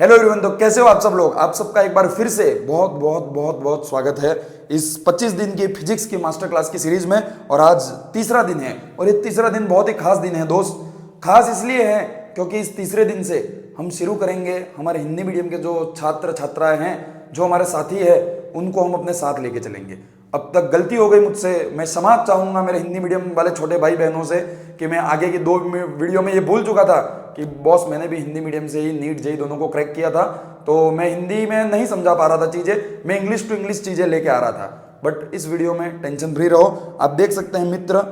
Hello everyone, तो कैसे हो आप सब लोग। आप सबका एक बार फिर से बहुत बहुत बहुत बहुत स्वागत है इस 25 दिन की फिजिक्स की मास्टर क्लास की सीरीज में। और आज तीसरा दिन है और ये तीसरा दिन बहुत ही खास दिन है दोस्त। खास इसलिए है क्योंकि इस तीसरे दिन से हम शुरू करेंगे हमारे हिंदी मीडियम के जो छात्र छात्राएं हैं, जो हमारे साथी है, उनको हम अपने साथ लेके चलेंगे। अब तक गलती हो गई मुझसे, मैं क्षमा चाहूंगा मेरे हिंदी मीडियम वाले छोटे भाई बहनों से कि मैं आगे की 2 वीडियो में ये भूल चुका था कि बॉस मैंने भी हिंदी मीडियम से ही नीट जेई दोनों को क्रैक किया था, तो मैं हिंदी में नहीं समझा पा रहा था चीज़ें, मैं इंग्लिश टू इंग्लिश चीज़ें लेके आ रहा था। बट इस वीडियो में टेंशन फ्री रहो। आप देख सकते हैं मित्र,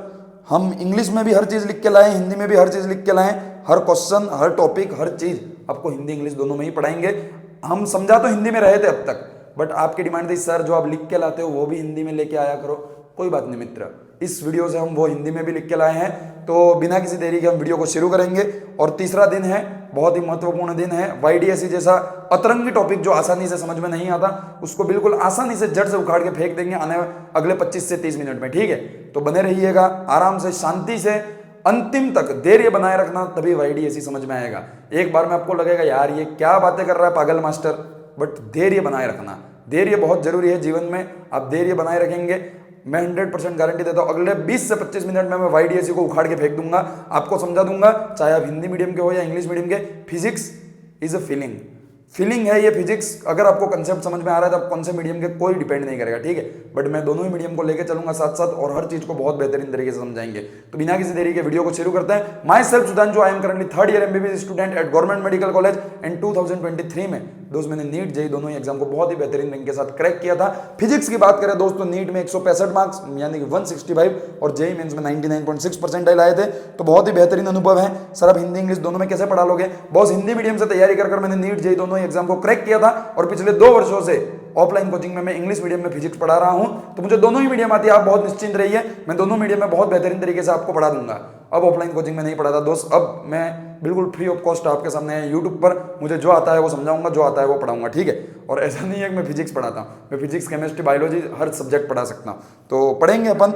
हम इंग्लिश में भी हर चीज़ लिख के लाए, हिंदी में भी हर चीज़ लिख के लाए। हर क्वेश्चन, हर टॉपिक, हर चीज़ आपको हिंदी इंग्लिश दोनों में ही पढ़ाएंगे। हम समझा तो हिंदी में रहे थे अब तक, बट आपकी डिमांड थी सर जो आप लिख के लाते हो वो भी हिंदी में लेके आया करो। कोई बात नहीं मित्र, इस वीडियो से हम वो हिंदी में भी लिख के लाए हैं। तो बिना किसी देरी के हम वीडियो को शुरू करेंगे। और तीसरा दिन है, बहुत ही महत्वपूर्ण दिन है। वाईडीएसई जैसा अतरंगी टॉपिक जो आसानी से समझ में नहीं आता, उसको बिल्कुल आसानी से जड़ से उखाड़ के फेंक देंगे अगले 25 से 30 मिनट में। ठीक है, तो बने रहिएगा आराम से, शांति से, अंतिम तक धैर्य बनाए रखना, तभी वाईडीएसई समझ में आएगा। एक बार में आपको लगेगा यार ये क्या बातें कर रहा है पागल मास्टर, बट धैर्य बनाए रखना। धैर्य बहुत जरूरी है जीवन में। आप धैर्य बनाए रखेंगे, मैं 100% गारंटी देता हूं अगले 20 से 25 मिनट में मैं वाईडीएसई को उखाड़ के फेंक दूंगा, आपको समझा दूंगा। चाहे आप हिंदी मीडियम के हो या इंग्लिश मीडियम के, फिजिक्स इज अ फीलिंग है ये फिजिक्स। अगर आपको कंसेप्ट समझ में आ रहा है तो आप कौन से मीडियम के कोई डिपेंड नहीं करेगा। ठीक है, बट मैं दोनों ही मीडियम को लेकर चलूंगा साथ साथ, और हर चीज को बहुत बेहतरीन तरीके से समझाएंगे। तो बिना किसी देरी के वीडियो को शुरू करते हैं। My self Sudhanshu, I am currently 3rd year MBBS student at government medical college and 2023 में दोस्त मैंने नीट जेई दोनों ही एग्जाम को बहुत ही बेहतरीन रैंक के साथ क्रैक किया था। फिजिक्स की बात करें दोस्तों, नीट में 165 मार्क्स यानी कि 165 और जेई मेंस में 99.6 परसेंटाइल आए थे, तो बहुत ही बेहतरीन अनुभव है। सर आप हिंदी इंग्लिश दोनों में कैसे पढ़ा लोगे? बॉस हिंदी मीडियम से तैयारी कर मैंने नीट जेई दोनों ही एग्जाम को क्रैक किया था, और पिछले 2 वर्षों से ऑफलाइन कोचिंग में मैं इंग्लिश मीडियम में फिजिक्स पढ़ा रहा हूं, तो मुझे दोनों ही मीडियम आती है। आप बहुत निश्चिंत रहिए, मैं दोनों मीडियम में बहुत बेहतरीन तरीके से आपको पढ़ा दूंगा। अब ऑफलाइन कोचिंग में नहीं पढ़ाता दोस्त, अब मैं बिल्कुल फ्री ऑफ कॉस्ट आपके सामने है यूट्यूब पर, मुझे जो आता है वो समझाऊंगा, जो आता है वो पढ़ाऊंगा। ठीक है, और ऐसा नहीं है कि मैं फिजिक्स पढ़ाता हूं, मैं फिजिक्स केमिस्ट्री बायोलॉजी हर सब्जेक्ट पढ़ा सकता हूं। तो पढ़ेंगे अपन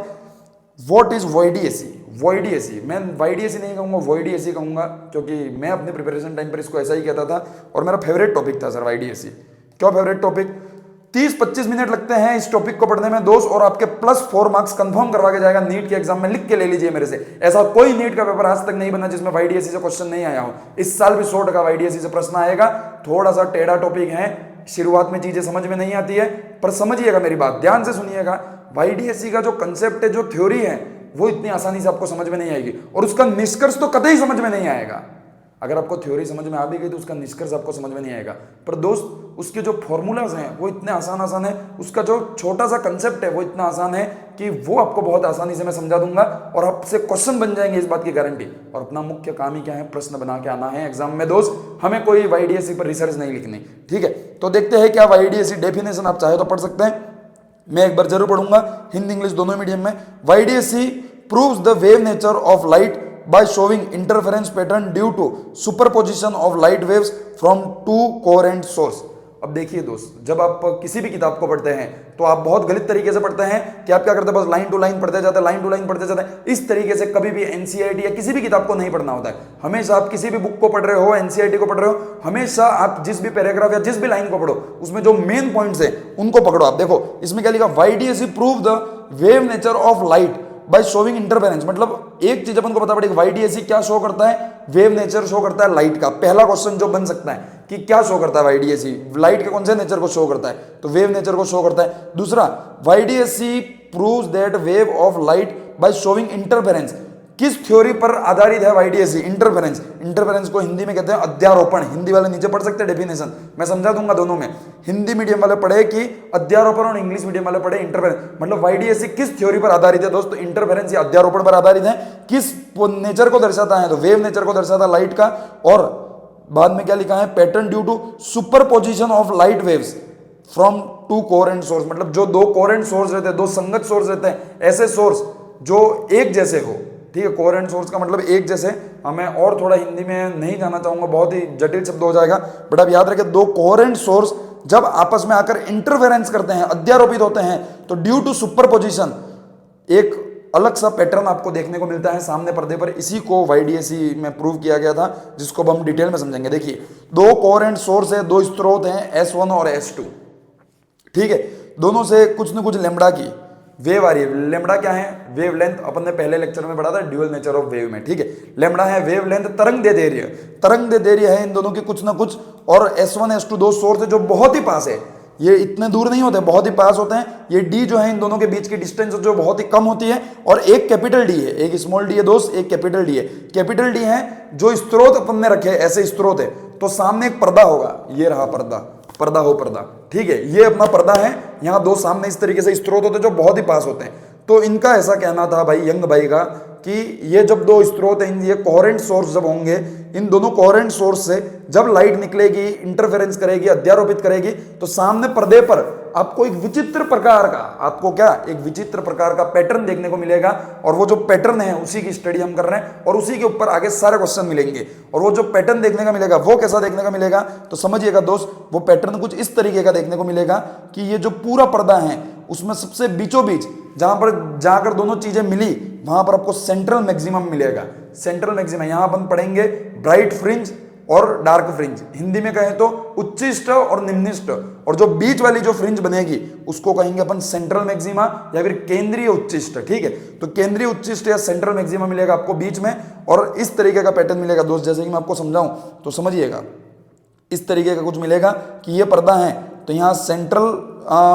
व्हाट इज वाईडीएसई। मैं वाईडीएसई नहीं कहूंगा, वाईडीएसई कहूंगा, क्योंकि मैं अपने प्रिपरेशन टाइम पर इसको ऐसा ही कहता था, और मेरा फेवरेट टॉपिक था सर वाईडीएसई। क्यों फेवरेट टॉपिक? 30-25 मिनट लगते हैं इस टॉपिक को पढ़ने में दोस्त, और आपके +4 मार्क्स कंफर्म करवा के जाएगा नीट के एग्जाम में। लिख के ले लीजिए मेरे से, ऐसा कोई नीट का पेपर आज तक नहीं बना जिसमें वाईडीएसई से क्वेश्चन नहीं आया हो। इस साल भी 100% वाईडीएसई से प्रश्न आएगा। थोड़ा सा टेढ़ा टॉपिक है, शुरुआत में चीजें समझ में नहीं आती है, पर समझिएगा मेरी बात, ध्यान से सुनिएगा। वाईडीएसई का जो कंसेप्ट है, जो थ्योरी है, वो इतनी आसानी से आपको समझ में नहीं आएगी, और उसका निष्कर्ष तो कतई समझ में नहीं आएगा। अगर आपको थ्योरी समझ में आ भी गई तो उसका निष्कर्ष आपको समझ में नहीं आएगा। पर दोस्त उसके जो फॉर्मूलाज हैं वो इतने आसान है, उसका जो छोटा सा कंसेप्ट है वो इतना आसान है कि वो आपको बहुत आसानी से मैं समझा दूंगा, और आपसे क्वेश्चन बन जाएंगे, इस बात की गारंटी। और अपना मुख्य काम ही क्या है? प्रश्न बना के आना है एग्जाम में दोस्त, हमें कोई वाईडीएसई पर रिसर्च नहीं लिखनी। ठीक है, तो देखते हैं क्या वाईडीएसई डेफिनेशन आप चाहे तो पढ़ सकते हैं, मैं एक बार जरूर पढ़ूंगा हिंदी इंग्लिश दोनों मीडियम में। YDSE proves the wave nature of light by showing interference pattern due to superposition of light waves from two coherent source। अब देखिए दोस्त, जब आप किसी भी किताब को पढ़ते हैं तो आप बहुत गलत तरीके से पढ़ते हैं कि आप क्या करते हैं, बस लाइन टू लाइन पढ़ते जाते हैं, लाइन टू लाइन पढ़ते जाते हैं। इस तरीके से कभी भी एनसीईआरटी या किसी भी किताब को नहीं पढ़ना होता है। हमेशा आप किसी भी बुक को पढ़ रहे हो, एनसीईआरटी को पढ़ रहे हो, हमेशा आप जिस भी पैराग्राफ या जिस भी लाइन को पढ़ो, उसमें जो मेन पॉइंट्स है उनको पकड़ो। आप देखो इसमें क्या लिखा, YDSE prove the wave nature of light by showing interference. मतलब एक चीज अपन को पता पड़ेगी, वाईडीएसई क्या शो करता है? वेव नेचर शो करता है लाइट का। पहला क्वेश्चन जो बन सकता है कि क्या शो करता है वाईडीएसई, लाइट के कौन से नेचर को शो करता है? तो वेव नेचर को शो करता है। दूसरा, YDSE proves that wave of light by showing interference. किस थ्योरी पर आधारित है वाईडीएसई? इंटरफेरेंस को हिंदी में कहते हैं अध्यारोपण। हिंदी वाले नीचे पढ़ सकते हैं डेफिनेशन, मैं समझा दूंगा दोनों में। हिंदी मीडियम वाले पढ़े कि अध्यारोपण, और इंग्लिश मीडियम वाले पढ़े इंटरफेरेंस। मतलब वाईडीएसई किस थ्योरी पर आधारित है दोस्तों? इंटरफेरेंस या अध्यारोपण पर आधारित है। किस नेचर को दर्शाता है? तो वेव नेचर को दर्शाता है लाइट का। और बाद में क्या लिखा है? Pattern due to superposition of light waves from 2 coherent source. मतलब जो 2 कोहेरेंट सोर्स रहते हैं, 2 संगत सोर्स रहते हैं, ऐसे सोर्स जो एक जैसे हो। ठीक है, कोहेरेंट सोर्स का मतलब एक जैसे। मैं और थोड़ा हिंदी में नहीं जाना चाहूंगा, बहुत ही जटिल शब्द हो जाएगा, बट आप याद रखें 2 कोहेरेंट सोर्स जब आपस में आकर इंटरफेरेंस करते हैं, अध्यारोपित होते हैं, तो ड्यू टू सुपरपोजिशन एक अलग सा पैटर्न आपको देखने को मिलता है सामने पर्दे पर। इसी को YDAC में प्रूव किया गया था, जिसको अब हम डिटेल में समझेंगे। देखिए, दो कोहेरेंट सोर्स है, दो स्रोत हैं S1 और S2, ठीक है। दोनों से कुछ न कुछ लेमड़ा की वेव आ रही है। लेमड़ा क्या है? Wave length. अपन ने पहले लेक्चर में पढ़ा था ड्यूअल नेचर ऑफ वेव में, ठीक है। लेमड़ा है वेव लेंथ, तरंग दे रही है, तरंग दे रही है इन दोनों की कुछ ना कुछ। और S1 S2 दो सोर्स है जो बहुत ही पास है, ये इतने दूर नहीं होते, बहुत ही पास होते हैं। ये D जो है इन दोनों के बीच की डिस्टेंस जो बहुत ही कम होती है। और एक कैपिटल D है, एक स्मॉल d है दोस्त, एक कैपिटल D है। कैपिटल D है जो स्रोत अपन ने रखे, ऐसे स्रोत है तो सामने एक पर्दा होगा, ये रहा पर्दा, पर्दा हो पर्दा, ठीक है। ये अपना पर्दा है, यहाँ दो सामने इस तरीके से स्रोत होते हैं जो बहुत ही पास होते हैं। तो इनका ऐसा कहना था भाई, यंग भाई का, कि ये जब दो स्रोत हैं, ये कोहेरेंट सोर्स जब होंगे, इन दोनों कोहेरेंट सोर्स से जब लाइट निकलेगी, इंटरफेरेंस करेगी, अध्यारोपित करेगी, तो सामने पर्दे पर आपको एक विचित्र प्रकार का, आपको क्या, एक विचित्र प्रकार का पैटर्न देखने को मिलेगा। और वो जो पैटर्न है उसी की स्टडी हम कर रहे हैं, और उसी के ऊपर आगे सारे क्वेश्चन मिलेंगे। और वो जो पैटर्न देखने का मिलेगा वो कैसा देखने का मिलेगा, तो समझिएगा दोस्त, वो पैटर्न कुछ इस तरीके का देखने को मिलेगा कि ये जो पूरा पर्दा है उसमें सबसे बीचों बीच जहां पर जाकर दोनों चीजें मिली, वहां पर आपको सेंट्रल मैक्सिमम मिलेगा। सेंट्रल मैक्सिमम यहां अपन पढ़ेंगे ब्राइट फ्रिंज और डार्क फ्रिंज, हिंदी में कहें तो उच्चिष्ट और निम्निष्ट। और जो बीच वाली जो फ्रिंज बनेगी उसको कहेंगे अपन सेंट्रल मैक्सिमा या फिर केंद्रीय उच्चिष्ट, ठीक है। तो केंद्रीय उच्चिष्ट या सेंट्रल मैक्सिमा मिलेगा आपको बीच में, और इस तरीके का पैटर्न मिलेगा दोस्त। जैसे कि मैं आपको समझाऊं तो समझिएगा, इस तरीके का कुछ मिलेगा कि ये पर्दा है तो यहाँ सेंट्रल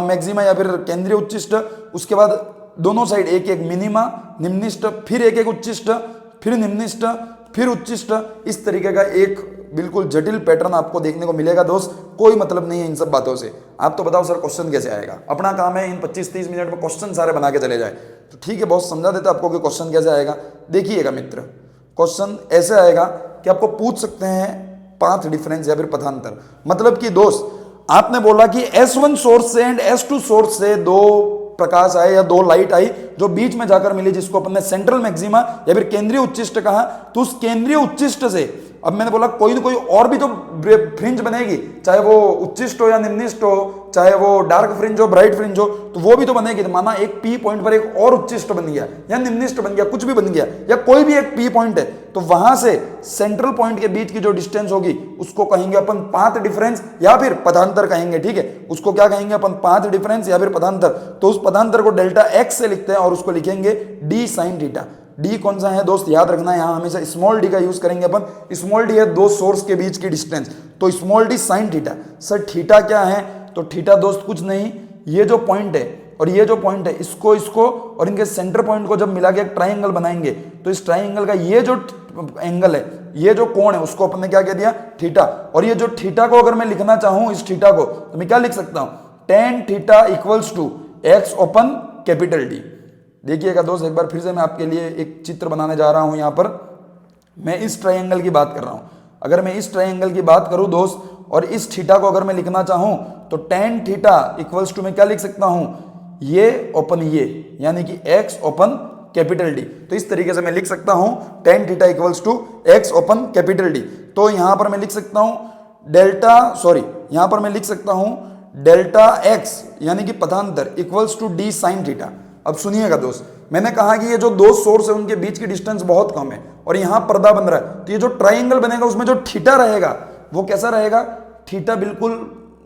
मैक्सिमा या फिर केंद्रीय उच्चिष्ट, उसके बाद दोनों साइड एक एक मिनिमा, निम्निष्ट, फिर एक एक उच्चिष्ट, फिर निम्निष्ट, फिर उच्चिष्ट। इस तरीके का एक बिल्कुल जटिल पैटर्न आपको देखने को मिलेगा दोस्त। कोई मतलब नहीं है इन सब बातों से। आप तो बताओ सर क्वेश्चन कैसे आएगा? अपना काम है इन 25-30 मिनट में क्वेश्चन सारे बना के चले जाए, तो ठीक है बॉस, समझा देता आपको कि क्वेश्चन कैसे आएगा। देखिएगा मित्र, क्वेश्चन ऐसे आएगा कि आपको पूछ सकते हैं पाथ डिफरेंस या फिर पथांतर। मतलब कि दोस्त, आपने बोला कि S1 सोर्स से एंड S2 सोर्स से दो प्रकाश आए या दो लाइट आई जो बीच में जाकर मिली, जिसको अपन ने सेंट्रल मैक्सिमा या फिर केंद्रीय उच्चिष्ट कहा। तो उस केंद्रीय उच्चिष्ट से अब मैंने बोला कोई ना कोई और भी तो फ्रिंज बनेगी, चाहे वो उच्चिष्ट हो या निम्निष्ट हो, चाहे वो डार्क फ्रिंज हो, ब्राइट फ्रिंज हो, तो वो भी तो बनेगी। तो माना एक P पॉइंट पर एक और उच्चिष्ट बन गया या निम्निष्ट बन गया, कुछ भी बन गया, या कोई भी एक P पॉइंट है, तो वहां से सेंट्रल पॉइंट के बीच की जो डिस्टेंस होगी उसको कहेंगे अपन पाथ डिफरेंस या फिर पथांतर कहेंगे, ठीक है। उसको क्या कहेंगे अपन? पाथ डिफरेंस या फिर पथांतर। तो उस पथांतर को डेल्टा x से लिखते हैं और उसको लिखेंगे d sin थीटा। d कौन सा है दोस्त? याद रखना है, यहां हमेशा स्मॉल d का यूज करेंगे अपन। स्मॉल d है दो सोर्स के बीच की डिस्टेंस, तो small d sin theta. Sir theta क्या है? तो थीटा दोस्त कुछ नहीं, ये जो पॉइंट है और ये जो पॉइंट है, इसको और इनके सेंटर पॉइंट को जब मिला के एक ट्राइंगल बनाएंगे, तो इस ट्राइंगल का ये जो एंगल है, ये जो कोण है, उसको अपन ने क्या कह दिया? थीटा। और ये जो थीटा को अगर मैं लिखना चाहूं, इस थीटा को, तो मैं क्या लिख सकता हूं? tan theta equals to x open capital D। देखिएगा दोस्त, एक बार फिर से मैं आपके लिए एक चित्र बनाने जा रहा हूं। यहां पर मैं इस ट्राइंगल की बात कर रहा हूं। अगर मैं इस ट्राइंगल की बात करूं दोस्त, और इस थीटा को अगर मैं लिखना चाहूं, तो tan थीटा इक्वल्स टू मैं क्या लिख सकता हूं? ये ओपन ये, यानी कि x ओपन कैपिटल D। तो इस तरीके से मैं लिख सकता हूं tan theta equals to x open capital D। तो यहां पर मैं लिख सकता हूं यहां पर मैं लिख सकता हूं डेल्टा x यानी कि पथांतर equals to d sin theta. अब सुनिएगा दोस्त, मैंने कहा कि ये जो दो सोर्स है उनके बीच की डिस्टेंस बहुत कम है और यहां पर्दा बन रहा है, तो ये जो ट्राइंगल बनेगा उसमें जो थीटा रहेगा वो कैसा रहेगा? थीटा बिल्कुल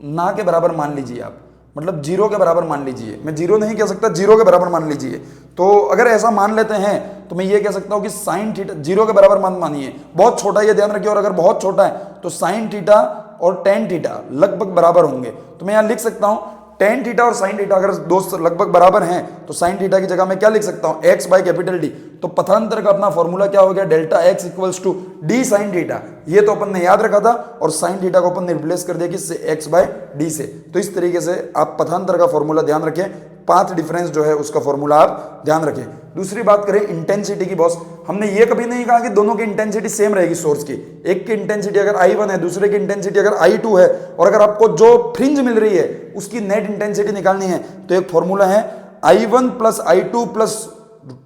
ना के बराबर मान लीजिए आप, मतलब जीरो के बराबर मान लीजिए। मैं जीरो नहीं कह सकता, जीरो के बराबर मान लीजिए। तो अगर ऐसा मान लेते हैं तो मैं ये कह सकता हूं कि साइन थीटा जीरो के बराबर मान मानिए, बहुत छोटा, ये ध्यान रखिए। और अगर बहुत छोटा है तो साइन थीटा और tan थीटा लगभग बराबर होंगे। तो मैं यहां लिख सकता हूं tan थीटा और sin थीटा अगर दोस्त लगभग बराबर हैं तो sin थीटा की जगह मैं क्या लिख सकता हूं? x by capital D। तो पथांतर का अपना फॉर्मूला क्या हो गया? Delta x equals to d sin थीटा। ये तो अपन ने याद रखा था, और sin थीटा को अपन ने रिप्लेस कर दिया किससे? x बाय d से। तो इस तरीके से आप पथांतर का फॉर्मूला ध्यान रखें, पाथ डिफरेंस जो है उसका फॉर्मूला आप ध्यान रखें। दूसरी बात करें इंटेंसिटी की बॉस, हमने ये कभी नहीं कहा कि दोनों की इंटेंसिटी सेम रहेगी सोर्स की। एक की इंटेंसिटी अगर I1 है, दूसरे की इंटेंसिटी अगर I2 है, और अगर आपको जो फ्रिंज मिल रही है उसकी नेट इंटेंसिटी निकालनी है, तो एक फॉर्मूला है I1 plus I2 plus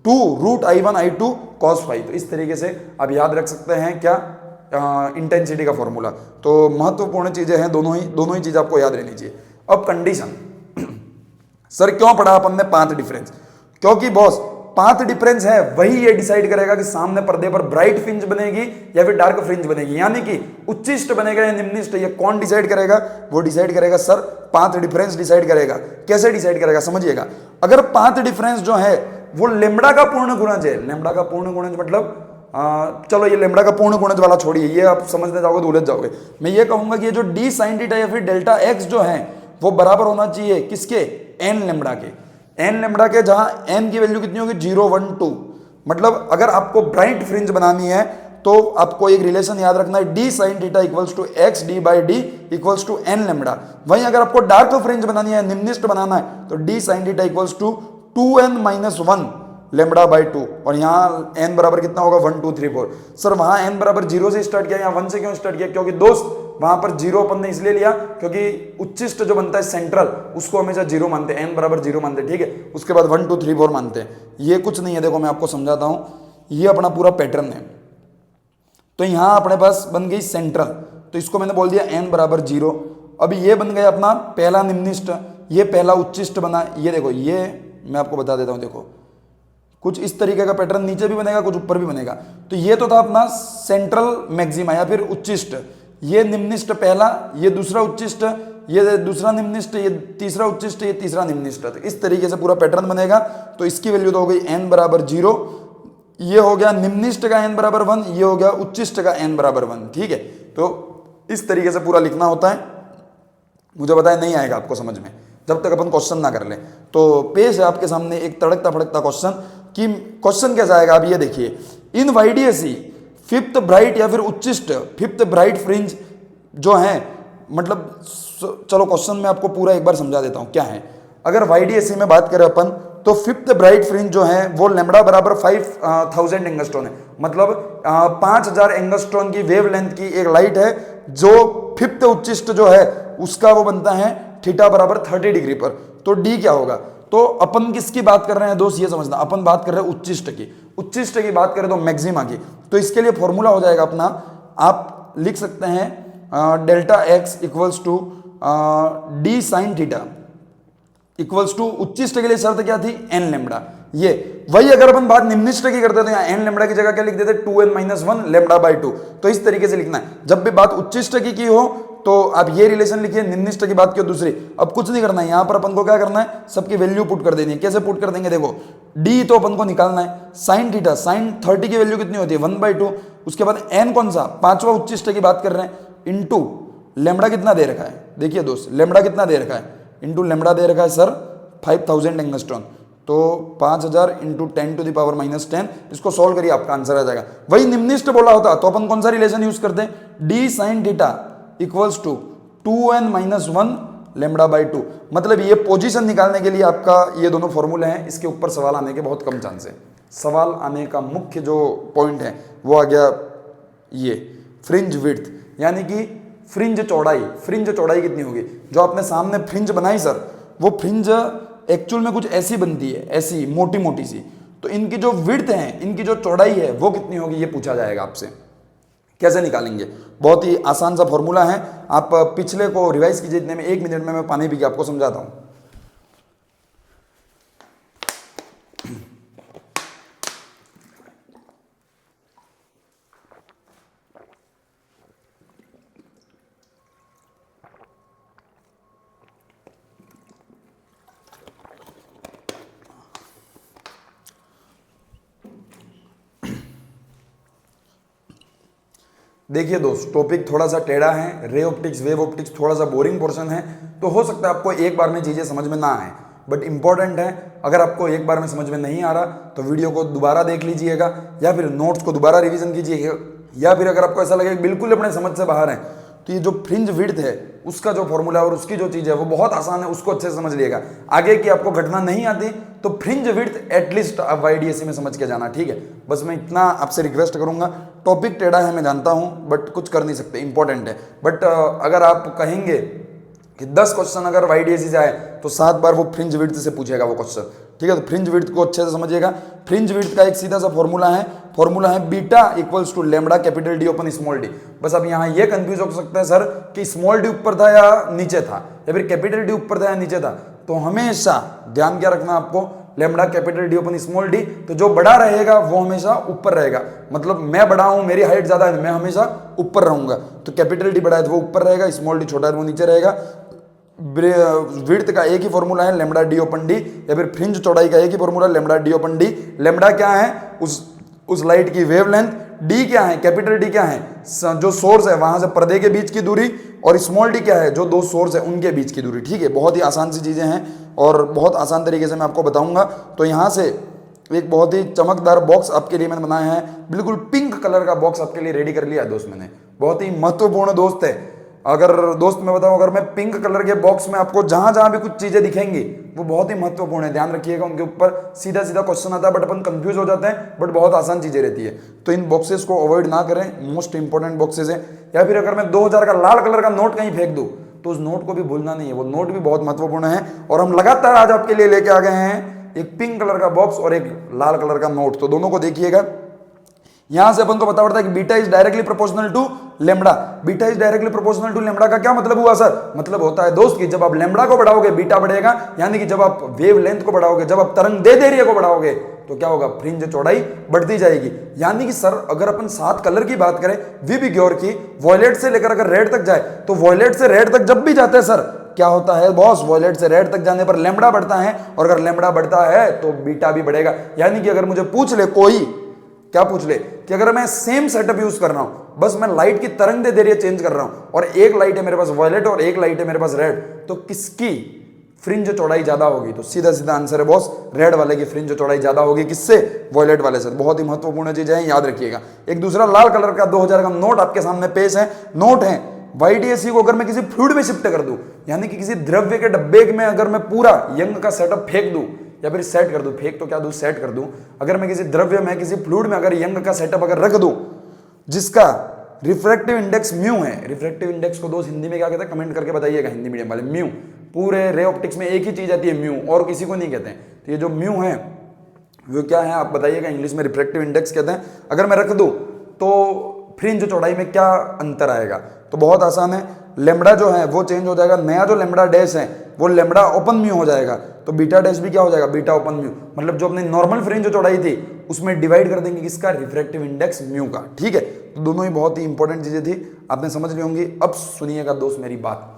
2 root I1 I2 cos phi. तो इस तरीके से आप याद रख सकते हैं क्या? इंटेंसिटी का फॉर्मूला। तो महत्वपूर्ण चीजें हैं, दोनों ही चीज आपको याद रहनी चाहिए। अब कंडीशन, सर क्यों पढ़ा अपन ने पाथ डिफरेंस? क्योंकि बॉस पाथ डिफरेंस है वही ये डिसाइड करेगा कि सामने पर्दे पर ब्राइट फ्रिंज बनेगी या फिर डार्क फ्रिंज बनेगी, यानी कि उच्चिष्ट बनेगा या निम्निष्ट, ये कौन डिसाइड करेगा? वो डिसाइड करेगा सर पाथ डिफरेंस डिसाइड करेगा। कैसे डिसाइड करेगा समझिएगा, अगर पाथ डिफरेंस जो है वो लेम्बडा का पूर्ण गुणज है, लेम्बडा का पूर्ण गुणज मतलब चलो ये लेम्बडा का पूर्ण गुणज वाला छोड़िए, ये आप समझने जाओगे तो उलझ जाओगे। मैं ये कहूंगा कि ये जो डी साइन थीटा या फिर डेल्टा एक्स जो है वो बराबर होना चाहिए किसके? एन लेम्बडा के। एन लेम्बडा के, जहां एन की वैल्यू कितनी होगी? 0, 1, 2। मतलब अगर आपको ब्राइट फ्रिंज बनानी है तो आपको एक रिलेशन याद रखना है, D sine theta equals to X D by D equals to N lambda. वहीं अगर आपको डार्क फ्रिंज बनानी है, निम्निष्ट बनाना है, तो D sine theta equals to 2n minus 1 lambda by 2। और यहाँ n बराबर कितना होगा? 1, 2, 3, 4। सर वहां n बराबर 0 से स्टार्ट किया, यहाँ 1 से क्यों स्टार्ट किया? क्योंकि दोस्त वहां पर 0 अपन ने इसलिए लिया क्योंकि उच्चिष्ट जो बनता है सेंट्रल उसको हमेशा 0 मानते हैं, n बराबर 0 मानते हैं, ठीक है। उसके बाद 1, 2, 3, 4 मानते हैं। ये कुछ नहीं है, देखो मैं आपको समझाता हूं, ये अपना पूरा पैटर्न है। तो यहां अपने पास बन गई सेंट्रल, तो इसको मैंने बोल दिया n बराबर 0। अब ये बन गया अपना पहला निम्निष्ट, ये पहला उच्चिष्ट बना। ये देखो, ये मैं आपको बता देता हूं, देखो कुछ इस तरीके का पैटर्न नीचे भी बनेगा, कुछ ऊपर भी बनेगा। तो ये तो था अपना सेंट्रल मैक्सिमा या फिर उच्चिष्ट, ये निम्निष्ट पहला, ये दूसरा उच्चिष्ट, ये दूसरा निम्निष्ट, ये तीसरा उच्चिष्ट, ये तीसरा निम्निष्ट। तो इस तरीके से पूरा पैटर्न बनेगा। तो इसकी वैल्यू तो हो गई n बराबर 0, ये हो गया निम्निष्ट का n बराबर 1, ये हो गया उच्चिष्ट का n बराबर 1, ठीक है। तो इस तरीके से पूरा लिखना होता है। मुझे बताया नहीं आएगा आपको समझ में जब तक अपन क्वेश्चन ना कर ले। तो पेश है आपके सामने एक तड़कता फड़कता क्वेश्चन, कि क्वेश्चन कैसा आएगा? अब ये देखिए, इन वाईडीएसई फिफ्थ ब्राइट या फिर उच्चिष्ट फिफ्थ ब्राइट फ्रिंज जो है, मतलब चलो क्वेश्चन में आपको पूरा एक बार समझा देता हूं क्या है। अगर वाईडीएसई में बात करें अपन, तो फिफ्थ ब्राइट फ्रिंज जो है वो लेम्बडा बराबर 5000 एंगस्ट्रॉन है, मतलब 5000 एंगस्ट्रॉन की वेव लेंथ की एक लाइट है, जो फिफ्थ उच्चिष्ट जो है उसका वो बनता है थीटा बराबर 30 डिग्री पर। तो डी क्या होगा? तो अपन किसकी बात कर रहे हैं दोस्त, ये समझना, अपन बात कर रहे हैं उच्चिष्ट की। उच्चिष्ट की बात करें तो मैक्सिमा की। तो इसके लिए फॉर्मूला हो जाएगा अपना, आप लिख सकते हैं delta x equals to d sine theta equals to, उच्चिष्ट के लिए शर्त क्या थी? N lambda. ये वही अगर अपन बात निम्निष्ट की करते तो यहाँ एन लेम्बडा की जगह क्या लिख देते? 2n minus 1 lambda by 2। तो इस तरीके से लिखना है। जब भी बात उच्चिष्ट की हो तो आप ये रिलेशन लिखिए, निम्निष्ट की बात की दूसरी। अब कुछ नहीं करना है, यहां पर अपन को क्या करना है? सबकी वैल्यू पुट कर देनी है। कैसे पुट कर देंगे? देखो, डी तो अपन को निकालना है, साइन थीटा, साइन 30 की वैल्यू कितनी होती है? 1/2। उसके बाद एन कौन सा? पांचवा उच्चिष्ट की बात कर रहे हैं, इंटू लेम्बडा कितना दे रखा है? देखिए दोस्त, लेम्बडा कितना दे रखा है? इंटू लेम्बडा दे रखा है सर 5000 एंगस्ट्रॉन। तो 5000 into 10 to the power minus 10, इसको सॉल्व करिए, आपका आंसर आ जाएगा। वही निम्निष्ट बोला होता तो अपन कौन सा रिलेशन यूज करते हैं? D sine theta equals to 2n minus 1 lambda by 2। मतलब ये पोजीशन निकालने के लिए आपका ये दोनों फॉर्मूले हैं, इसके ऊपर सवाल आने के बहुत कम चांस है। सवाल आने का मुख्य जो पॉइंट है वो आ गया ये फ्रिंज विड्थ, यानी कि फ्रिंज चौड़ाई। फ्रिंज चौड़ाई कितनी होगी? जो आपने सामने फ्रिंज बनाई सर, वो फ्रिंज एक्चुअल में कुछ ऐसी बनती है, ऐसी मोटी मोटी सी। तो इनकी जो विड्थ है, इनकी जो चौड़ाई है वो कितनी होगी, ये पूछा जाएगा आपसे। कैसे निकालेंगे? बहुत ही आसान सा फॉर्मूला है, आप पिछले को रिवाइज कीजिए। इतने में 1 मिनट में मैं पानी पी के आपको समझाता हूं। देखिए दोस्त, टॉपिक थोड़ा सा टेढ़ा है, रे ऑप्टिक्स वेव ऑप्टिक्स थोड़ा सा बोरिंग पोर्शन है, तो हो सकता है आपको एक बार में चीज़ें समझ में ना आए, बट इंपॉर्टेंट है। अगर आपको एक बार में समझ में नहीं आ रहा तो वीडियो को दोबारा देख लीजिएगा, या फिर नोट्स को दोबारा रिवीजन कीजिएगा, या फिर अगर आपको ऐसा लगे बिल्कुल अपने समझ से बाहर है, तो ये जो फ्रिंज विड्थ है उसका जो फॉर्मूला और उसकी जो चीज़ है वो बहुत आसान है, उसको अच्छे से समझ लिएगा। आगे की आपको घटना नहीं आती तो फ्रिंज विड्थ एटलीस्ट आप वाईडीएसई में समझ के जाना, ठीक है। बस मैं इतना आपसे रिक्वेस्ट करूंगा। टॉपिक टेढ़ा है मैं जानता हूं, बट कुछ कर नहीं सकते, इंपॉर्टेंट है। बट अगर आप कहेंगे कि 10 क्वेश्चन अगर वाईडीएसई से आए तो 7 बार वो फ्रिंज विड्थ से पूछेगा वो क्वेश्चन, ठीक है। तो फ्रिंज विड्थ को अच्छे से समझिएगा। फ्रिंज विड्थ का एक सीधा सा फॉर्मूला है beta equals to lambda capital D open small D. बस अब यहाँ ये कंफ्यूज हो सकता है सर कि स्मॉल डी ऊपर था या नीचे था, या फिर कैपिटल डी ऊपर था या नीचे था। तो हमेशा ध्यान क्या रखना आपको, lambda capital D open small D, तो जो बड़ा रहेगा वो हमेशा ऊपर रहेगा। मतलब मैं बड़ा हूं, मेरी हाइट ज्यादा है, मैं हमेशा ऊपर रहूंगा, तो कैपिटल डी बड़ा है तो वो ऊपर रहेगा, स्मॉल डी छोटा है तो वो नीचे रहेगा। विड्थ का एक ही फॉर्मूला है लेमडा डी ओपन डी, या फिर फ्रिंज चौड़ाई का एक ही formula lambda D open d. Lambda क्या है उस लाइट की वेवलेंथ, डी क्या है कैपिटल डी क्या है जो सोर्स है वहां से पर्दे के बीच की दूरी, और स्मॉल डी क्या है जो दो सोर्स है उनके बीच की दूरी। ठीक है, बहुत ही आसान सी चीजें हैं और बहुत आसान तरीके से मैं आपको बताऊंगा। तो यहाँ से एक बहुत ही चमकदार बॉक्स आपके लिए मैंने बनाया है, बिल्कुल पिंक कलर का बॉक्स आपके लिए रेडी कर लिया है दोस्त मैंने। बहुत ही महत्वपूर्ण दोस्त है। अगर दोस्त मैं बताऊं, अगर मैं पिंक कलर के बॉक्स में आपको जहां जहां भी कुछ चीजें दिखेंगी वो बहुत ही महत्वपूर्ण है, ध्यान रखिएगा। उनके ऊपर सीधा सीधा क्वेश्चन आता है बट अपन कंफ्यूज हो जाते हैं, बट बहुत आसान चीजें रहती है। तो इन बॉक्सेस को अवॉइड ना करें, मोस्ट इंपॉर्टेंट बॉक्सेस है। या फिर अगर मैं 2000 का लाल कलर का नोट कहीं फेंक दूं तो उस नोट को भी भूलना नहीं है, वो नोट भी बहुत महत्वपूर्ण है। और हम लगातार आज आपके लिए लेके आ गए हैं एक पिंक कलर का बॉक्स और एक लाल कलर का नोट, तो दोनों को देखिएगा। यहां से अपन को पता पड़ता है कि beta is directly proportional to lambda. Beta is directly proportional to lambda का क्या मतलब हुआ सर? मतलब होता है दोस्त कि जब आप लेमडा को बढ़ाओगे बीटा बढ़ेगा, यानी कि जब आप वेव लेंथ को बढ़ाओगे, जब आप तरंग दैर्ध्य को बढ़ाओगे तो क्या होगा? फ्रिंज चौड़ाई बढ़ती जाएगी। यानी कि सर अगर अपन 7 कलर की बात करें, वी भी गौर की, वॉयलेट से लेकर अगर रेड तक जाए तो वॉयलेट से रेड तक जब भी जाते हैं सर क्या होता है बॉस? वॉयलेट से रेड तक जाने पर लेमडा बढ़ता है, और अगर लेमडा बढ़ता है तो बीटा भी बढ़ेगा। यानी कि अगर मुझे पूछ ले कोई, क्या पूछ ले कि अगर मैं सेम सेटअप यूज कर रहा हूं, बस मैं लाइट की तरंग दैर्ध्य चेंज कर रहा हूं, और एक लाइट है मेरे पास वॉयलेट और एक लाइट है मेरे पास रेड, तो किसकी फ्रिंज चौड़ाई ज्यादा होगी? तो सीधा सीधा आंसर है बॉस, रेड वाले की फ्रिंज चौड़ाई ज्यादा होगी। किससे? वॉयलेट वाले से। बहुत ही महत्वपूर्ण चीज है, याद रखिएगा। एक दूसरा लाल कलर का 2000 का नोट आपके सामने पेश है। नोट है YDAC को अगर मैं किसी फ्लूइड में शिफ्ट कर दूं, यानी कि किसी द्रव्य के डब्बे में अगर मैं पूरा यंग का सेटअप फेंक दूं, या फिर सेट कर दूं, फेंक तो क्या दूं, सेट कर दूं, अगर मैं किसी द्रव्य में किसी फ्लूइड में अगर यंग का सेटअप अगर रख दूं जिसका रिफ्रैक्टिव इंडेक्स म्यू है, रिफ्रैक्टिव इंडेक्स को दोस्त हिंदी में क्या कहते हैं कमेंट करके बताइएगा, हिंदी मीडियम वाले। म्यू, पूरे रे ऑप्टिक्स में एक ही चीज आती है म्यू, और किसी को नहीं कहते हैं। तो ये जो म्यू है वो क्या है आप बताइएगा, इंग्लिश में रिफ्रैक्टिव इंडेक्स कहते हैं। अगर मैं रख दूं तो फ्रिंज चौड़ाई में क्या अंतर आएगा? तो बहुत आसान है, लेमडा जो है वो चेंज हो जाएगा, नया जो लेमडा डैश है वो लेमडा ओपन म्यू हो जाएगा, तो बीटा डैश भी क्या हो जाएगा? Beta open mu. मतलब जो अपनी नॉर्मल फ्रिंज चौड़ाई थी उसमें डिवाइड कर देंगे किसका? रिफ्रैक्टिव इंडेक्स म्यू का। ठीक है, तो दोनों ही बहुत ही इंपॉर्टेंट चीजें थी, आपने समझ ली होंगी। अब सुनिएगा दोस्त मेरी बात,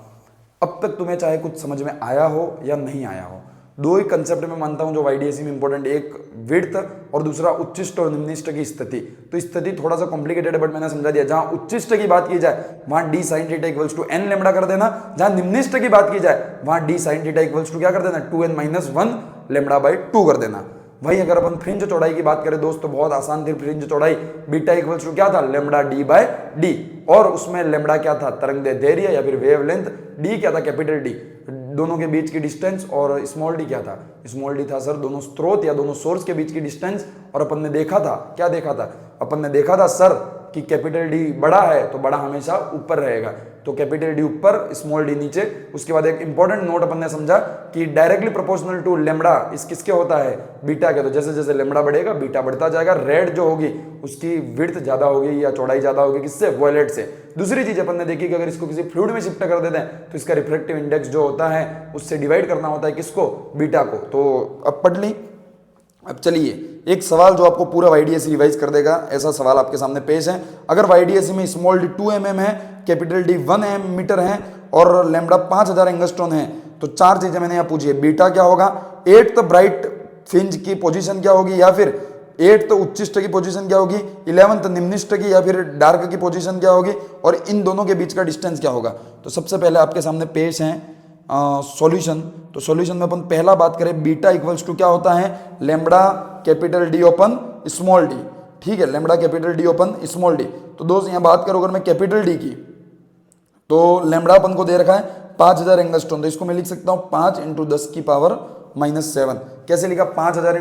अब तक तुम्हें चाहे कुछ समझ में आया हो या नहीं आया हो, दो ही कंसेप्ट में मानता हूं जो YDAC में इंपॉर्टेंट, एक विड्थ और दूसरा उच्चिष्ट और निम्निष्ट की स्थिति। तो स्थिति थोड़ा सा कॉम्प्लिकेटेड है बट मैंने समझा दिया। जहां उच्चिष्ट की बात की जाए वहां d sin theta equals to n lambda कर देना, जहां निम्निष्ट की बात की जाए वहां d sin theta equals to क्या कर देना? 2n-1 लेमडा बाई 2 कर देना। वही अगर अपन फ्रिंज चौड़ाई की बात करें दोस्त तो बहुत आसान थी फ्रिंज चौड़ाई, बीटा इक्वल्स टू क्या था? लेमडा d बाय डी, और उसमें लेमडा क्या था? तरंग दैर्ध्य या फिर वेवलेंथ, डी क्या था? कैपिटल डी, दोनों के बीच की डिस्टेंस, और स्मॉल डी क्या था? स्मॉल डी था सर दोनों स्रोत या दोनों सोर्स के बीच की डिस्टेंस। और अपन ने देखा था, क्या देखा था? अपन ने देखा था सर कि कैपिटल डी बड़ा है तो बड़ा हमेशा ऊपर रहेगा, तो कैपिटल डी ऊपर स्मॉल डी नीचे। उसके बाद एक इंपॉर्टेंट नोट अपन ने समझा कि डायरेक्टली प्रोपोर्शनल टू लेमडा इस किसके होता है? बीटा के। तो जैसे जैसे लेमडा बढ़ेगा बीटा बढ़ता जाएगा, रेड जो होगी उसकी विड्थ ज्यादा होगी या चौड़ाई ज्यादा होगी, किससे? वॉयलेट से। दूसरी चीज अपन ने देखी कि अगर इसको किसी फ्लूइड में शिफ्ट कर देते हैं तो इसका रिफ्रैक्टिव इंडेक्स जो होता है उससे डिवाइड करना होता है किसको? बीटा को। तो अब पढ़ ली। अब चलिए एक सवाल जो आपको पूरा YDAC रिवाइज कर देगा, ऐसा सवाल आपके सामने पेश है। अगर YDAC में स्मॉल डी 2 mm है, कैपिटल डी 1 मीटर है और लेमडा 5000 एंगस्ट्रॉन है, तो 4 चीजें मैंने यहाँ पूछी है। बीटा क्या होगा? 8th ब्राइट फ्रिंज की पोजीशन क्या होगी, या फिर 8th उच्चिष्ट की पोजीशन क्या होगी, 11th निम्निष्ट की या फिर डार्क की पोजीशन क्या होगी, और इन दोनों के बीच का डिस्टेंस क्या होगा? तो सबसे पहले आपके सामने पेश है सॉल्यूशन। तो सॉल्यूशन में अपन पहला बात करें, बीटा इक्वल्स टू क्या होता है? Lambda capital D open small D. ठीक है, lambda capital D open small D. तो दोस्त यहाँ बात करो अगर मैं कैपिटल डी की, तो लेमडा अपन को दे रखा है 5000 एंगस्ट्रॉन, तो इसको मैं लिख सकता हूँ 5 × 10⁻⁷। कैसे लिखा? 5000 ×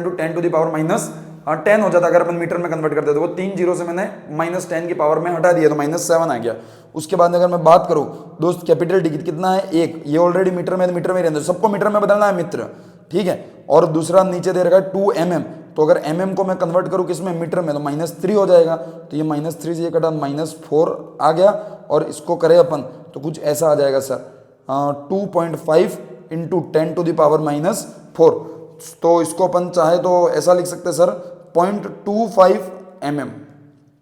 10⁻⁻10 हो जाता अगर अपन मीटर में कन्वर्ट करते तो वो 3 जीरो से मैंने -10 की पावर में हटा दिया तो -7 आ गया। उसके बाद अगर मैं बात करूं दोस्त कैपिटल डी कितना है? 1, ये ऑलरेडी मीटर में रहता है, सबको मीटर में बदलना है मित्र। ठीक है, और दूसरा नीचे दे रखा है 2 mm, तो अगर mm को मैं कन्वर्ट करूं किसमें? मीटर में, तो -3 हो जाएगा। तो ये -3 से ये कटा -4 आ गया, और इसको करें अपन तो कुछ ऐसा आ जाएगा सर 2.5 × 10⁻⁻4। तो इसको अपन चाहे तो ऐसा लिख सकते हैं सर 0.25 mm।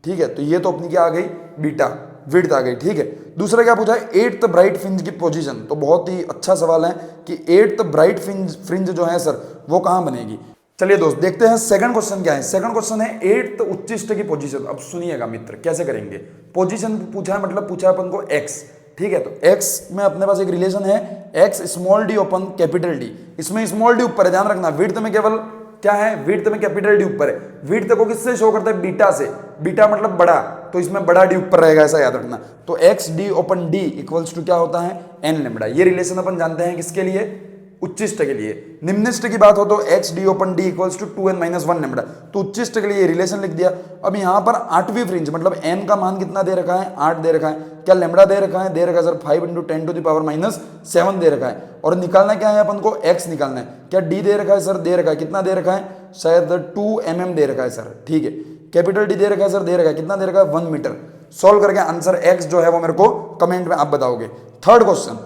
ठीक है, तो ये तो अपनी क्या आ गई, बीटा विड्थ आ गई। ठीक है, दूसरा क्या पूछा है, 8th ब्राइट फ्रिंज की पोजीशन। तो बहुत ही अच्छा सवाल है कि 8th ब्राइट फ्रिंज जो है सर वो कहां बनेगी। चलिए दोस्त देखते हैं सेकंड क्वेश्चन क्या है। सेकंड क्वेश्चन है 8th उच्चिष्ट की पोजीशन। अब सुनिएगा मित्र, कैसे करेंगे। पोजीशन पूछा है, मतलब पूछा है अपन को x। ठीक है, तो x में अपने पास एक रिलेशन है x small D open capital D. इसमें स्मॉल डी ऊपर है, ध्यान रखना। विड्थ में केवल क्या है, विड्थ में कैपिटल डी ऊपर है। विड्थ को किससे शो करता है, बीटा से। बीटा मतलब बड़ा, तो इसमें बड़ा डी ऊपर रहेगा, ऐसा याद रखना। तो X D open D equals to क्या होता है, एन लेमडा। ये रिलेशन अपन जानते हैं किसके लिए, उच्चिष्ट के लिए। निम्निष्ट की बात हो तो X D open D equals to 2n - 1 lambda. तो उच्चिष्ट के लिए रिलेशन लिख दिया। अब यहां पर 8वीं फ्रिंज मतलब n का मान कितना दे रखा है, 8 दे रखा है। क्या लेमडा दे रखा है, दे रखा है सर 5 × 10⁻⁷ दे रखा है। और निकालना क्या है अपन को, x निकालना है। क्या d दे रखा है सर, दे रखा है। कितना दे रखा है, शायद 2 mm दे रखा है सर। ठीक है, कैपिटल डी दे रखा है सर, दे रखा है। कितना दे रखा है, 1 मीटर। सॉल्व करके आंसर x जो है वो मेरे को कमेंट में आप बताओगे। थर्ड क्वेश्चन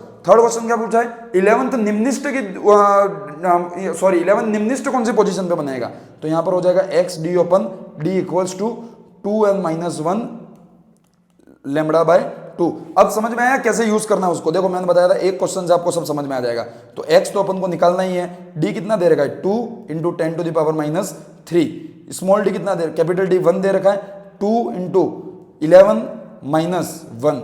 क्या पूछा है, 11th निम्निष्ट की 11th निम्निष्ट कौन सी पोजीशन पे बनाएगा। तो यहां पर हो जाएगा x d open d equals to 2n - 1 lambda by 2। अब समझ में आया कैसे यूज करना है उसको। देखो मैंने बताया था एक क्वेश्चन से आपको सब समझ में आ जाएगा। तो x तो अपन को निकालना ही है। d कितना दे रखा है, 2 × 10⁻³ स्मॉल d कितना दे, कैपिटल D 1 दे रखा है, 2 × 11 - 1।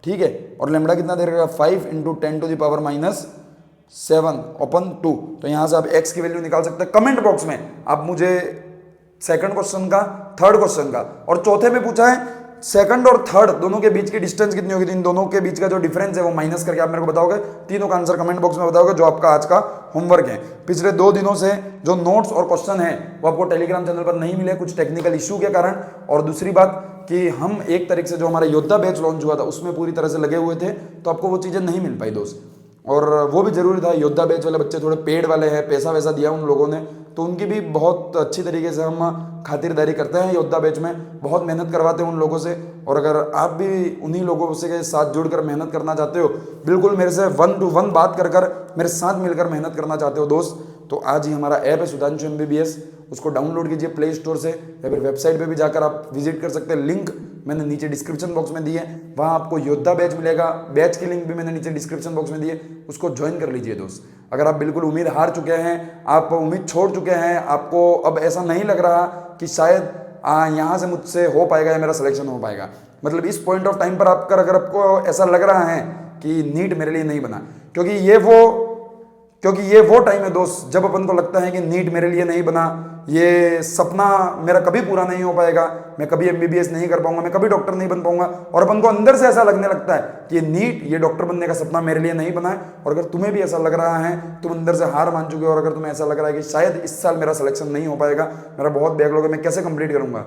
ठीक है, और लेमडा कितना दे रखा है, 5 × 10⁻⁷ ओपन 2। तो यहां से आप x की वैल्यू निकाल सकते हैं। कमेंट बॉक्स में आप मुझे सेकंड क्वेश्चन का, थर्ड क्वेश्चन का और चौथे में पूछा है सेकंड और थर्ड दोनों के बीच की डिस्टेंस कितनी होगी। इन दोनों के बीच का जो डिफरेंस है वो माइनस करके आप मेरे को बताओगे। तीनों का आंसर कमेंट बॉक्स में बताओगे, जो आपका आज का होमवर्क है। पिछले 2 दिनों से जो नोट्स और क्वेश्चन है वो आपको टेलीग्राम चैनल पर नहीं मिले, कुछ टेक्निकल इश्यू के कारण। और दूसरी बात कि हम एक तरीके से जो हमारा योद्धा बैच लॉन्च हुआ था उसमें पूरी तरह से लगे हुए थे, तो आपको वो चीज़ें नहीं मिल पाई दोस्त। और वो भी जरूरी था, योद्धा बैच वाले बच्चे थोड़े पेड वाले हैं, पैसा वैसा दिया उन लोगों ने, तो उनकी भी बहुत अच्छी तरीके से हम खातिरदारी करते हैं। योद्धा बैच में बहुत मेहनत करवाते हैं उन लोगों से। और अगर आप भी उन्हीं लोगों से के साथ जुड़कर मेहनत करना चाहते हो, बिल्कुल मेरे से 1 to 1 बात कर मेरे साथ मिलकर मेहनत करना चाहते हो दोस्त, तो आज ही हमारा ऐप है सुधांशु MBBS, उसको डाउनलोड कीजिए प्ले स्टोर से या फिर वेबसाइट पे भी जाकर आप विजिट कर सकते हैं। लिंक मैंने नीचे डिस्क्रिप्शन बॉक्स में दी है, वहाँ आपको योद्धा बैच मिलेगा। बैच की लिंक भी मैंने नीचे डिस्क्रिप्शन बॉक्स में दी है, उसको ज्वाइन कर लीजिए दोस्त। अगर आप बिल्कुल उम्मीद हार चुके हैं, आप उम्मीद छोड़ चुके हैं, आपको अब ऐसा नहीं लग रहा कि शायद यहाँ से मुझसे हो पाएगा या मेरा सिलेक्शन हो पाएगा, मतलब इस पॉइंट ऑफ टाइम पर अगर आपको ऐसा लग रहा है कि नीट मेरे लिए नहीं बना, क्योंकि ये वो टाइम है दोस्त जब अपन को लगता है कि नीट मेरे लिए नहीं बना, ये सपना मेरा कभी पूरा नहीं हो पाएगा, मैं कभी MBBS नहीं कर पाऊंगा, मैं कभी डॉक्टर नहीं बन पाऊंगा। और अपन को अंदर से ऐसा लगने लगता है कि नीट, ये डॉक्टर बनने का सपना मेरे लिए नहीं बना है। और अगर तुम्हें भी ऐसा लग रहा है, तुम अंदर से हार मान चुके हो, और अगर तुम्हें ऐसा लग रहा है कि शायद इस साल मेरा सिलेक्शन नहीं हो पाएगा, मेरा बहुत बैकलॉग है, मैं कैसे कंप्लीट करूंगा,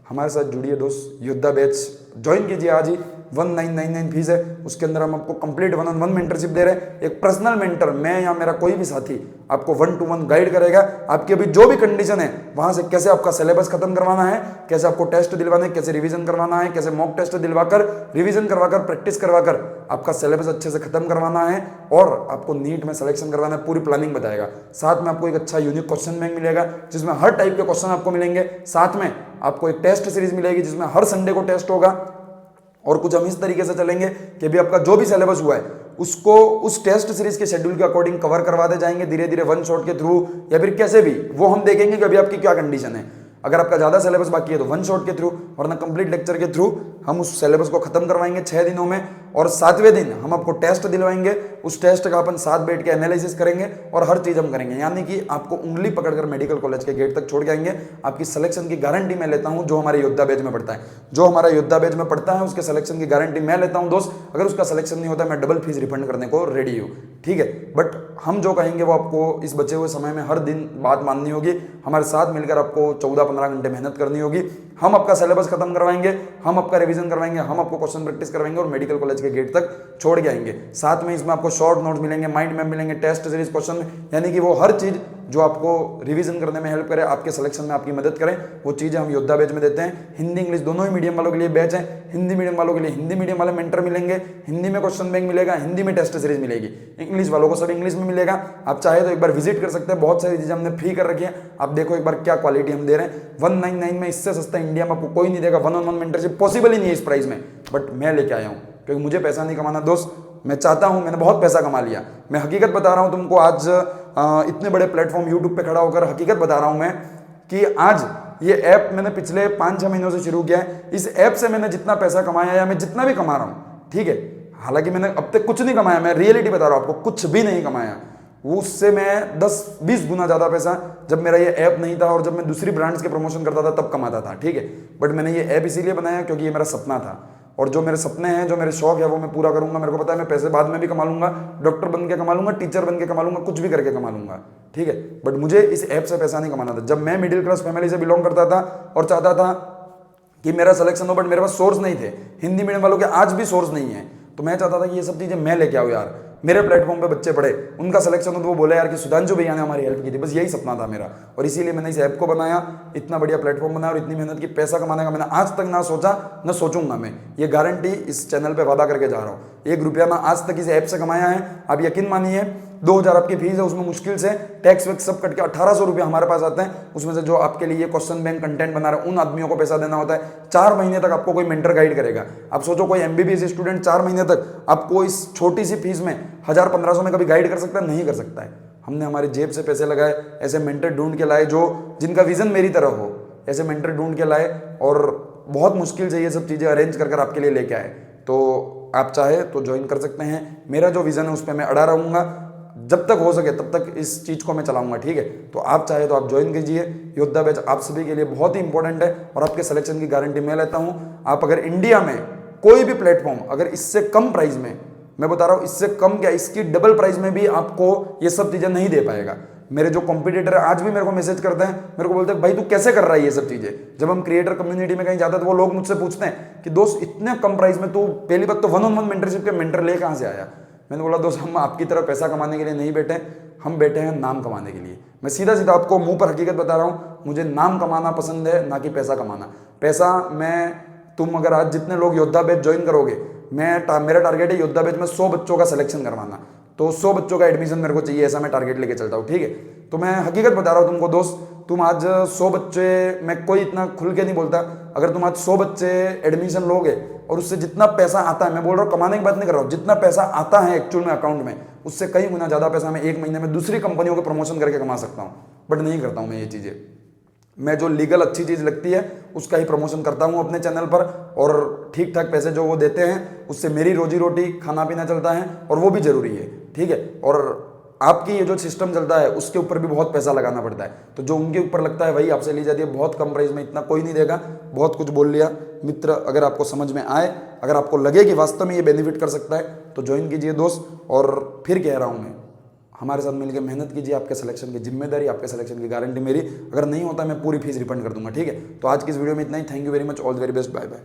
हमारे साथ जुड़िए दोस्त। योद्धा बैच ज्वाइन कीजिए आज ही। 1999 फीस है, उसके अंदर हम आपको कंप्लीट 1-on-1 मेंटरशिप दे रहे हैं। एक पर्सनल मेंटर, मैं या मेरा कोई भी साथी आपको 1 to 1 गाइड करेगा। आपकी अभी जो भी कंडीशन है वहां से कैसे आपका सिलेबस खत्म करवाना है, कैसे आपको टेस्ट दिलवाना है, कैसे रिवीजन करवाना है, कैसे मॉक टेस्ट दिलवाकर, रिवीजन करवाकर, प्रैक्टिस करवाकर आपका सिलेबस अच्छे से खत्म करवाना है और आपको नीट में सिलेक्शन करवाना है, पूरी प्लानिंग बताएगा। साथ में आपको एक अच्छा यूनिक क्वेश्चन बैंक मिलेगा जिसमें हर टाइप के क्वेश्चन आपको मिलेंगे। साथ में आपको एक टेस्ट सीरीज मिलेगी जिसमें हर संडे को टेस्ट होगा। और कुछ हम इस तरीके से चलेंगे कि भी आपका जो भी सिलेबस हुआ है उसको उस टेस्ट सीरीज के शेड्यूल के अकॉर्डिंग कवर करवाते जाएंगे धीरे धीरे, 1 शॉट के थ्रू या फिर कैसे भी, वो हम देखेंगे कि अभी आपकी क्या कंडीशन है। अगर आपका ज्यादा सिलेबस बाकी है तो 1 शॉट के थ्रू, वरना कंप्लीट लेक्चर के थ्रू हम उस सिलेबस को खत्म करवाएंगे 6 दिनों में। और 7वें दिन हम आपको टेस्ट दिलवाएंगे, उस टेस्ट का अपन साथ बैठ के एनालिसिस करेंगे और हर चीज हम करेंगे, यानी कि आपको उंगली पकड़कर मेडिकल कॉलेज के गेट तक छोड़ के आएंगे। आपकी सिलेक्शन की गारंटी मैं लेता हूं, जो हमारे योद्धा बैच में पढ़ता है, जो हमारा योद्धा बैच में पढ़ता है उसके सिलेक्शन की गारंटी मैं लेता हूं दोस्त। अगर उसका सिलेक्शन नहीं होता मैं डबल फीस रिफंड करने को रेडी हूं, ठीक है। बट हम जो कहेंगे वो आपको इस बचे हुए समय में हर दिन बात माननी होगी, हमारे साथ मिलकर आपको 14-15 घंटे मेहनत करनी होगी। हम आपका सिलेबस खत्म करवाएंगे, हम आपका रिवीजन करवाएंगे, हम आपको क्वेश्चन प्रैक्टिस करवाएंगे और मेडिकल कॉलेज के गेट तक छोड़ के आएंगे। साथ में इसमें आपको शॉर्ट नोट्स मिलेंगे, माइंड मैप मिलेंगे, टेस्ट सीरीज क्वेश्चन, यानी कि वो हर चीज जो आपको रिवीजन करने में हेल्प करे, आपके सिलेक्शन में आपकी मदद करें, वो चीजें हम योद्धा बैच में देते हैं। हिंदी इंग्लिश दोनों ही मीडियम वालों के लिए बैच है। हिंदी मीडियम वालों के लिए हिंदी मीडियम वाले मेंटर मिलेंगे, हिंदी में क्वेश्चन बैंक मिलेगा, हिंदी में टेस्ट सीरीज मिलेगी। इंग्लिश वालों को सब इंग्लिश में मिलेगा। आप चाहे तो एक बार विजिट कर सकते हैं, बहुत सारी चीजें हमने फ्री कर रखी है। आप देखो एक बार क्या क्वालिटी हम दे रहे हैं। 199 में इससे सस्ता इंडिया में आपको कोई नहीं देगा। 1-on-1 मेंटरशिप पॉसिबल ही नहीं है इस प्राइस में, बट मैं लेके आया हूं क्योंकि मुझे पैसा नहीं कमाना दोस्त। मैं चाहता हूं, मैंने बहुत पैसा कमा लिया। मैं हकीकत बता रहा हूं तुमको, आज इतने बड़े प्लेटफॉर्म यूट्यूब पे खड़ा होकर हकीकत बता रहा हूं मैं कि आज ये ऐप मैंने पिछले 5-6 महीनों से शुरू किया है। इस ऐप से मैंने जितना पैसा कमाया या मैं जितना भी कमा रहा हूं, ठीक है, हालांकि मैंने अब तक कुछ नहीं कमाया, मैं रियलिटी बता रहा हूं आपको, कुछ भी नहीं कमाया। वो उससे मैं 10-20 गुना ज्यादा पैसा जब मेरा ये ऐप नहीं था और जब मैं दूसरी ब्रांड्स के प्रमोशन करता था तब कमाता था, ठीक है। बट मैंने ये ऐप इसीलिए बनाया क्योंकि ये मेरा सपना था, और जो मेरे सपने हैं, जो मेरे शौक है, वो मैं पूरा करूंगा। मेरे को पता है मैं पैसे बाद में भी कमा लूंगा, डॉक्टर बन के कमा लूंगा, टीचर बन के कमा लूंगा, कुछ भी करके कमा लूंगा, ठीक है। बट मुझे इस ऐप से पैसा नहीं कमाना था। जब मैं मिडिल क्लास फैमिली से बिलोंग करता था और चाहता था कि मेरा सिलेक्शन हो, बट मेरे पास सोर्स नहीं थे। हिंदी मीडियम वालों के आज भी सोर्स नहीं है, तो मैं चाहता था कि ये सब चीजें मैं लेके आऊँ यार, मेरे प्लेटफॉर्म पे बच्चे पढ़े, उनका सिलेक्शन हो तो वो बोले यार कि सुधांशु भैया ने हमारी हेल्प की थी। बस यही सपना था मेरा, और इसीलिए मैंने इस ऐप को बनाया, इतना बढ़िया प्लेटफॉर्म बनाया और इतनी मेहनत की। पैसा कमाने का मैंने आज तक ना सोचा, ना सोचूंगा मैं। ये गारंटी इस चैनल पे वादा करके जा रहा हूँ। 1 रुपया मैं आज तक इस ऐप से कमाया है। आप यकीन मानिए, 2000 आपकी फीस है, उसमें मुश्किल से टैक्स वैक्स सब कट के 1800 रुपये हमारे पास आते हैं। उसमें से जो आपके लिए क्वेश्चन बैंक कंटेंट बना रहे हैं उन आदमियों को पैसा देना होता है। 4 महीने तक आपको कोई मेंटर गाइड करेगा। आप सोचो कोई MBBS स्टूडेंट 4 महीने तक आपको इस छोटी सी फीस में 1000-1500 में कभी गाइड कर सकता है? नहीं कर सकता है। हमने हमारी जेब से पैसे लगाए, ऐसे मेंटर ढूंढ के लाए जो जिनका विजन मेरी तरह हो, ऐसे मेंटर ढूंढ के लाए और बहुत मुश्किल से ये सब चीज़ें अरेंज कर आपके लिए लेके आए। तो आप चाहे तो ज्वाइन कर सकते हैं। मेरा जो विजन है उस पर मैं अड़ा रहूँगा, जब तक हो सके तब तक इस चीज़ को मैं चलाऊंगा, ठीक है। तो आप चाहे तो आप ज्वाइन कीजिए। योद्धा बैच आप सभी के लिए बहुत ही इंपॉर्टेंट है और आपके सिलेक्शन की गारंटी मैं लेता हूं। आप अगर इंडिया में कोई भी प्लेटफॉर्म अगर इससे कम प्राइस में, मैं बता रहा हूं इससे कम क्या, इसकी डबल प्राइस में भी आपको ये सब चीज़ें नहीं दे पाएगा। मेरे जो कॉम्पिटिटर है आज भी मेरे को मैसेज करते हैं, मेरे को बोलते हैं भाई तू कैसे कर रहा है ये सब चीज़ें। जब हम क्रिएटर कम्युनिटी में कहीं जाते हैं तो वो लोग मुझसे पूछते हैं कि दोस्त इतने कम प्राइस में तू, पहली बात तो 1-on-1 मेंटरशिप के मेंटर ले कहाँ से आया। मैंने बोला दोस्त हम आपकी तरह पैसा कमाने के लिए नहीं बैठे, हम बैठे हैं नाम कमाने के लिए। मैं सीधा सीधा आपको मुंह पर हकीकत बता रहा हूँ, मुझे नाम कमाना पसंद है, ना कि पैसा कमाना। पैसा तुम अगर आज जितने लोग योद्धा बैच ज्वाइन करोगे, मेरा टारगेट है योद्धा बैच में 100 बच्चों का सिलेक्शन करवाना। तो 100 बच्चों का एडमिशन मेरे को चाहिए, ऐसा मैं टारगेट लेके चलता हूँ, ठीक है। तो मैं हकीकत बता रहा हूँ तुमको दोस्त, तुम आज 100 बच्चे, मैं कोई इतना खुल के नहीं बोलता, अगर तुम आज 100 बच्चे एडमिशन लोगे और उससे जितना पैसा आता है, मैं बोल रहा हूँ कमाने की बात नहीं कर रहा हूँ, जितना पैसा आता है एक्चुअल में अकाउंट में, उससे कई गुना ज़्यादा पैसा मैं 1 महीने में दूसरी कंपनियों के प्रमोशन करके कमा सकता हूँ। बट नहीं करता हूँ मैं ये चीज़ें। मैं जो लीगल अच्छी चीज़ लगती है उसका ही प्रमोशन करता हूँ अपने चैनल पर, और ठीक ठाक पैसे जो वो देते हैं उससे मेरी रोजी रोटी खाना पीना चलता है, और वो भी ज़रूरी है, ठीक है। और आपकी ये जो सिस्टम चलता है उसके ऊपर भी बहुत पैसा लगाना पड़ता है, तो जो उनके ऊपर लगता है वही आपसे ली जाती है बहुत कम प्राइस में। इतना कोई नहीं देगा। बहुत कुछ बोल लिया मित्र, अगर आपको समझ में आए, अगर आपको लगे कि वास्तव में ये बेनिफिट कर सकता है तो ज्वाइन कीजिए दोस्त। और फिर कह रहा हूँ मैं, हमारे साथ मिलकर मेहनत कीजिए। आपके सिलेक्शन की जिम्मेदारी, आपके सिलेक्शन की गारंटी मेरी। अगर नहीं होता मैं पूरी फीस रिफंड कर दूंगा, ठीक है। तो आज की इस वीडियो में इतना ही। Thank you very much, all the very best, bye bye.